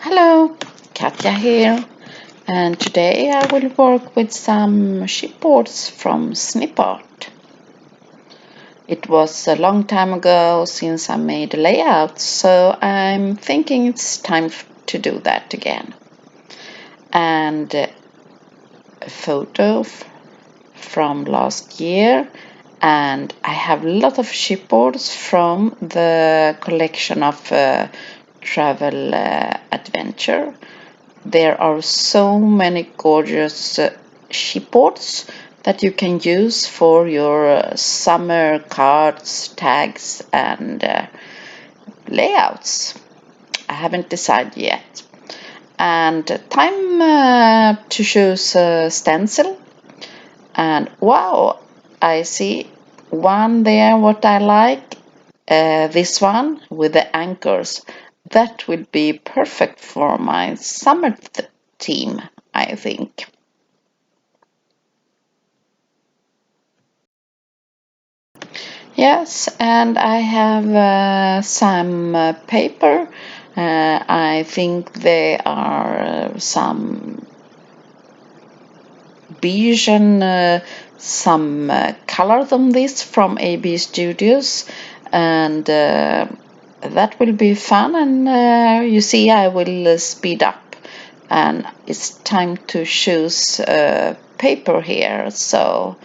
Hello, Katja here, and today I will work with some chipboards from SnipArt. It was a long time ago since I made a layout, so I'm thinking it's time to do that again. And a photo from last year, and I have a lot of chipboards from the collection of travel adventure. There are so many gorgeous chipboards that you can use for your summer cards, tags, and layouts. I haven't decided yet. And time to choose a stencil. And wow, I see one there what I like. This one with the anchors. That would be perfect for my summer theme, I think. Yes, and I have some paper. I think they are some beige and some color on this from AB Studios, and that will be fun. And you see, I will speed up, and it's time to choose paper here. So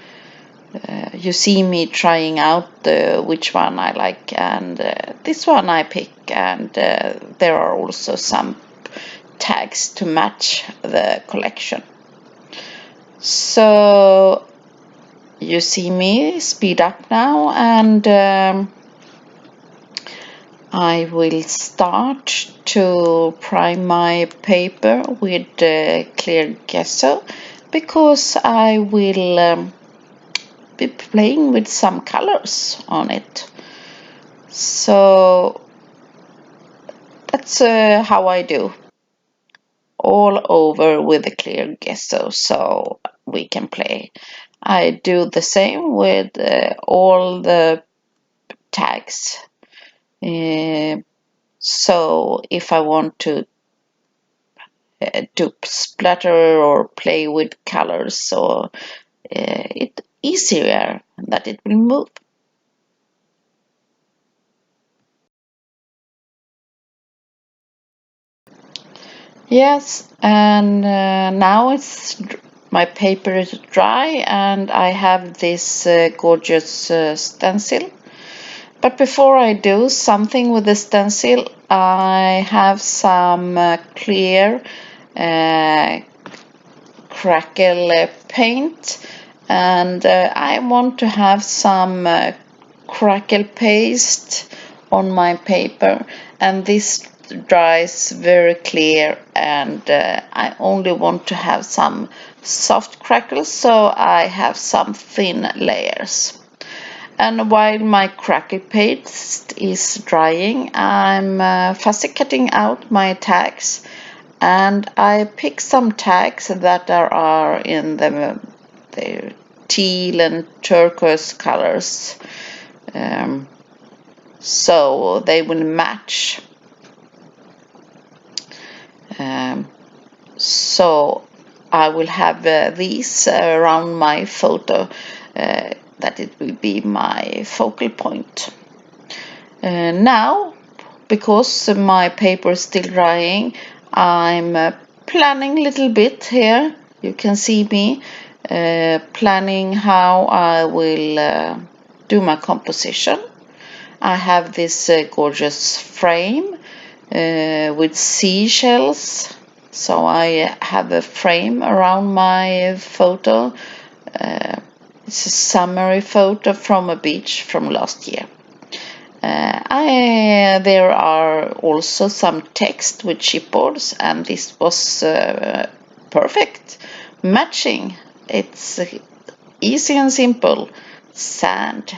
you see me trying out which one I like, and this one I pick. And there are also some tags to match the collection. So you see me speed up now, and I will start to prime my paper with clear gesso, because I will be playing with some colors on it. So that's how I do, all over with the clear gesso, so we can play. I do the same with all the tags. So if I want to do splatter or play with colors, so it's easier that it will move. Yes, and now my paper is dry, and I have this gorgeous stencil. But before I do something with the stencil, I have some clear crackle paint, and I want to have some crackle paste on my paper, and this dries very clear, and I only want to have some soft crackles, so I have some thin layers. And while my crackle paste is drying, I'm fussy cutting out my tags, and I pick some tags that are in the teal and turquoise colors, so they will match. So I will have these around my photo, that it will be my focal point. Now, because my paper is still drying, I'm planning a little bit here. You can see me planning how I will do my composition. I have this gorgeous frame with seashells. So I have a frame around my photo. It's a summary photo from a beach from last year. There are also some text with chipboards, and this was perfect matching. It's easy and simple. Sand.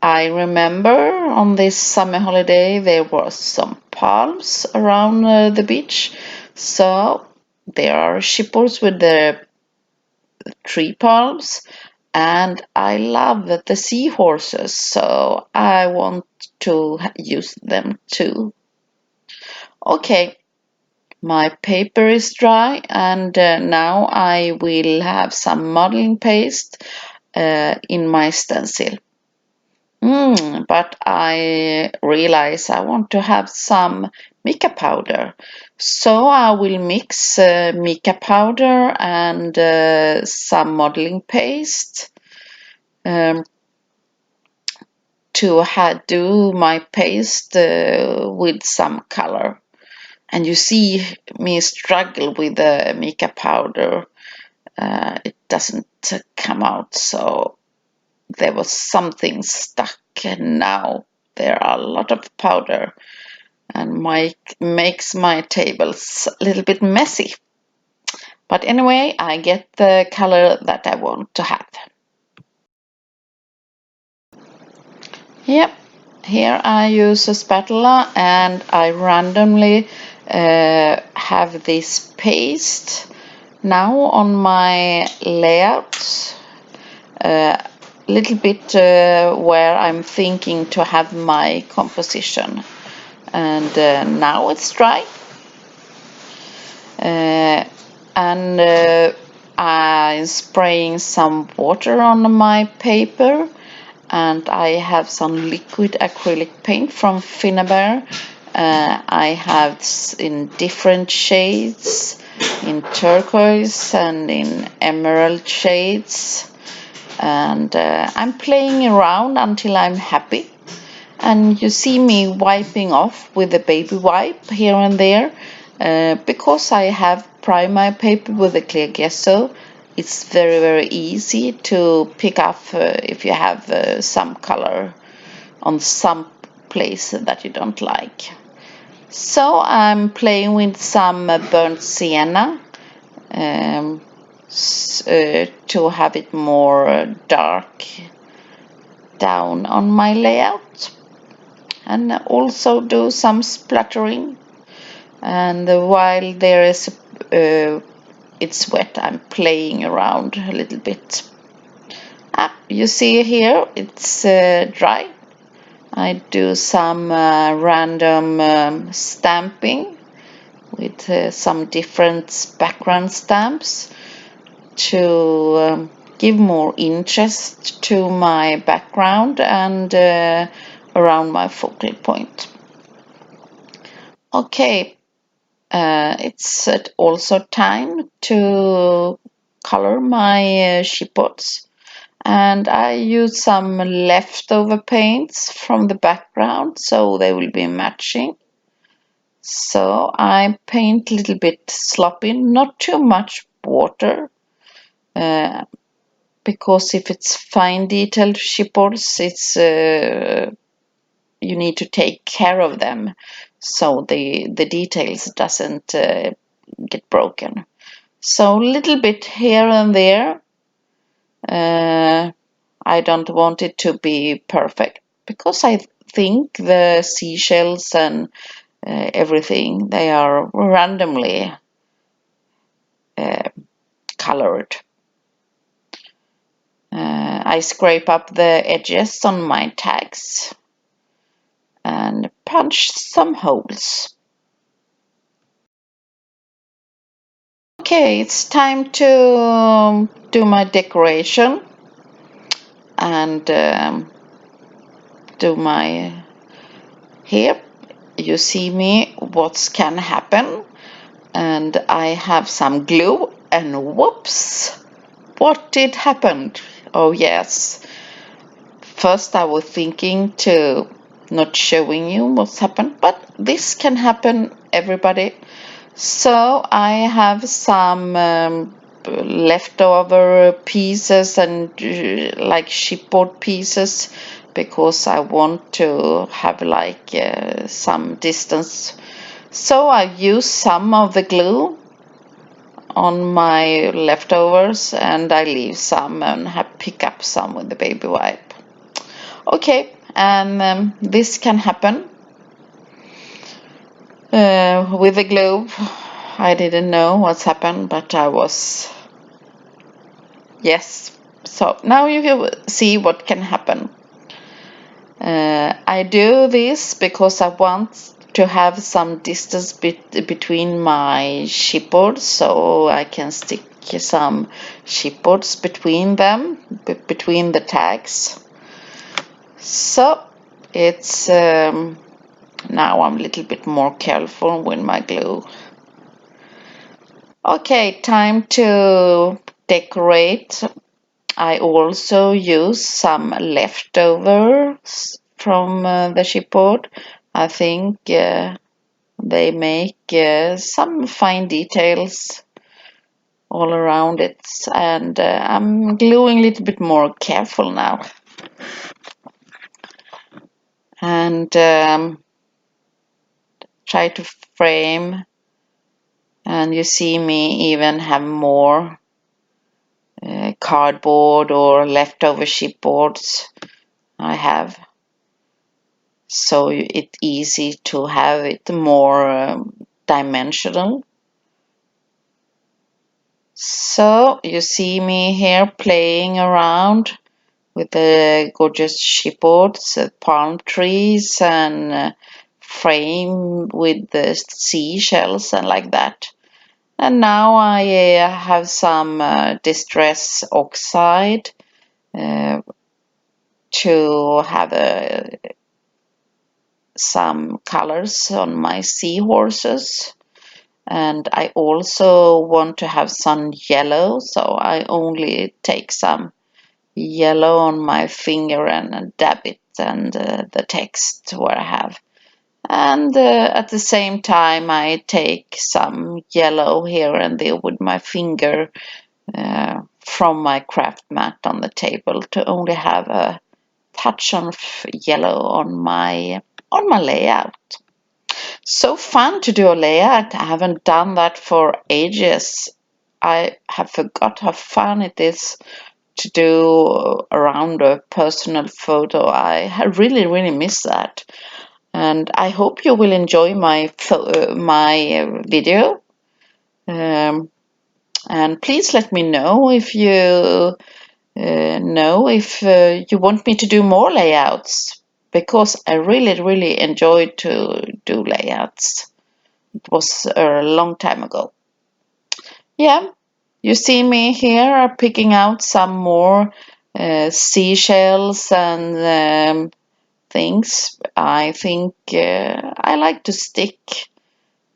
I remember on this summer holiday there was some palms around the beach, so there are chipboards with the tree palms, and I love the seahorses, so I want to use them too. Okay, my paper is dry, and now I will have some modeling paste in my stencil. But I realize I want to have some mica powder. So I will mix mica powder and some modeling paste to do my paste with some color. And you see me struggle with the mica powder. It doesn't come out, so there was something stuck, and now there are a lot of powder and makes my tables a little bit messy. But anyway, I get the color that I want to have. Yep, here I use a spatula and I randomly have this paste now on my layout. Little bit where I'm thinking to have my composition, and now it's dry, and I'm spraying some water on my paper, and I have some liquid acrylic paint from Finnabair. I have in different shades, in turquoise and in emerald shades. And I'm playing around until I'm happy. And you see me wiping off with a baby wipe here and there because I have primed my paper with a clear gesso. It's very easy to pick up if you have some color on some place that you don't like. So I'm playing with some burnt sienna to have it more dark down on my layout, and also do some splattering. And while there is it's wet, I'm playing around a little bit. You see here it's dry. I do some random stamping with some different background stamps to give more interest to my background and around my focal point. Okay, it's also time to color my chipboards, and I use some leftover paints from the background so they will be matching. So I paint a little bit sloppy, not too much water, because if it's fine detailed chipboards, it's you need to take care of them so the details doesn't get broken. So a little bit here and there. I don't want it to be perfect because I think the seashells and everything, they are randomly colored. I scrape up the edges on my tags and punch some holes. Okay, it's time to do my decoration and do my here. You see me what can happen, and I have some glue, and whoops, what did happen? Oh yes, first I was thinking to not showing you what's happened, but this can happen everybody. So I have some leftover pieces and like chipboard pieces, because I want to have like some distance. So I use some of the glue on my leftovers, and I leave some and pick up some with the baby wipe. Okay, and this can happen with the glue. I didn't know what's happened, but I was, yes. So now you can see what can happen. I do this because I want to have some distance between my chipboards, so I can stick some chipboards between them, between the tags. So it's now I'm a little bit more careful with my glue. Okay, time to decorate. I also use some leftovers from the chipboard. I think they make some fine details all around it, and I'm gluing a little bit more careful now. And try to frame, and you see me even have more cardboard or leftover chipboards I have, so it's easy to have it more dimensional. So you see me here playing around with the gorgeous chipboards, palm trees, and frame with the seashells and like that. And now I have some distress oxide to have some colors on my seahorses. And I also want to have some yellow, so I only take some yellow on my finger and dab it and the text where I have. And at the same time I take some yellow here and there with my finger from my craft mat on the table to only have a touch of yellow on my layout. So fun to do a layout. I haven't done that for ages. I have forgot how fun it is to do around a personal photo. I really miss that. And I hope you will enjoy my video. And please let me know if you you want me to do more layouts, because I really enjoyed to do layouts. It was a long time ago. Yeah, you see me here picking out some more seashells and things. I think I like to stick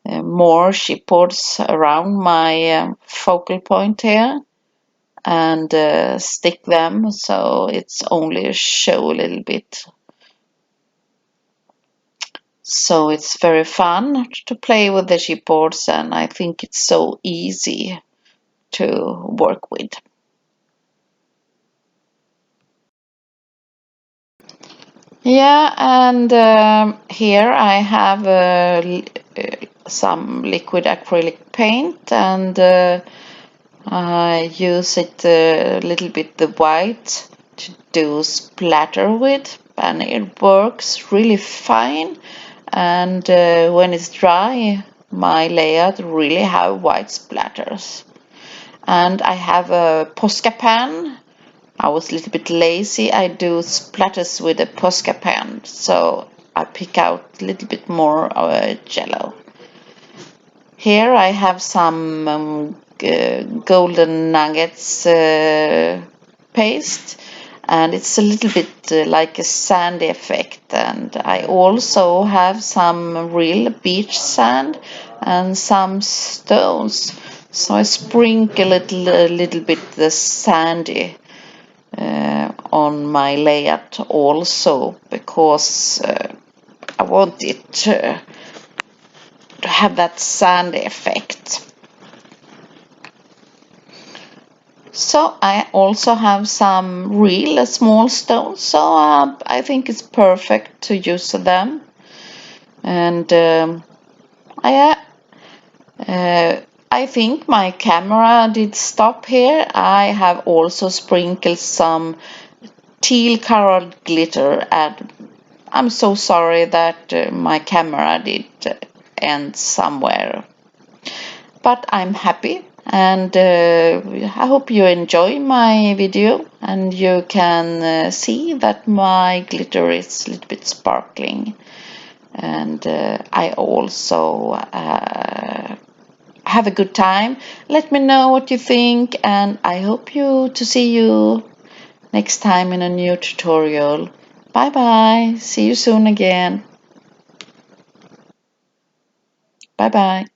more chipboards around my focal point here and stick them so it's only show a little bit. So it's very fun to play with the chipboards, and I think it's so easy to work with. Yeah, and here I have some liquid acrylic paint, and I use it a little bit the white to do splatter with, and it works really fine. And when it's dry, my layout really have white splatters. And I have a Posca pen. I was a little bit lazy. I do splatters with a Posca pen, so I pick out a little bit more jello. Here I have some golden nuggets paste, and it's a little bit like a sandy effect. And I also have some real beach sand and some stones, so I sprinkle a little bit the sandy on my layout also, because I want it to have that sandy effect. So I also have some real small stones, so I think it's perfect to use them. And I think my camera did stop here. I have also sprinkled some teal colored glitter, and I'm so sorry that my camera did end somewhere. But I'm happy, and I hope you enjoy my video, and you can see that my glitter is a little bit sparkling. and I also have a good time. Let me know what you think, and I hope to see you next time in a new tutorial. Bye bye. See you soon again. Bye bye.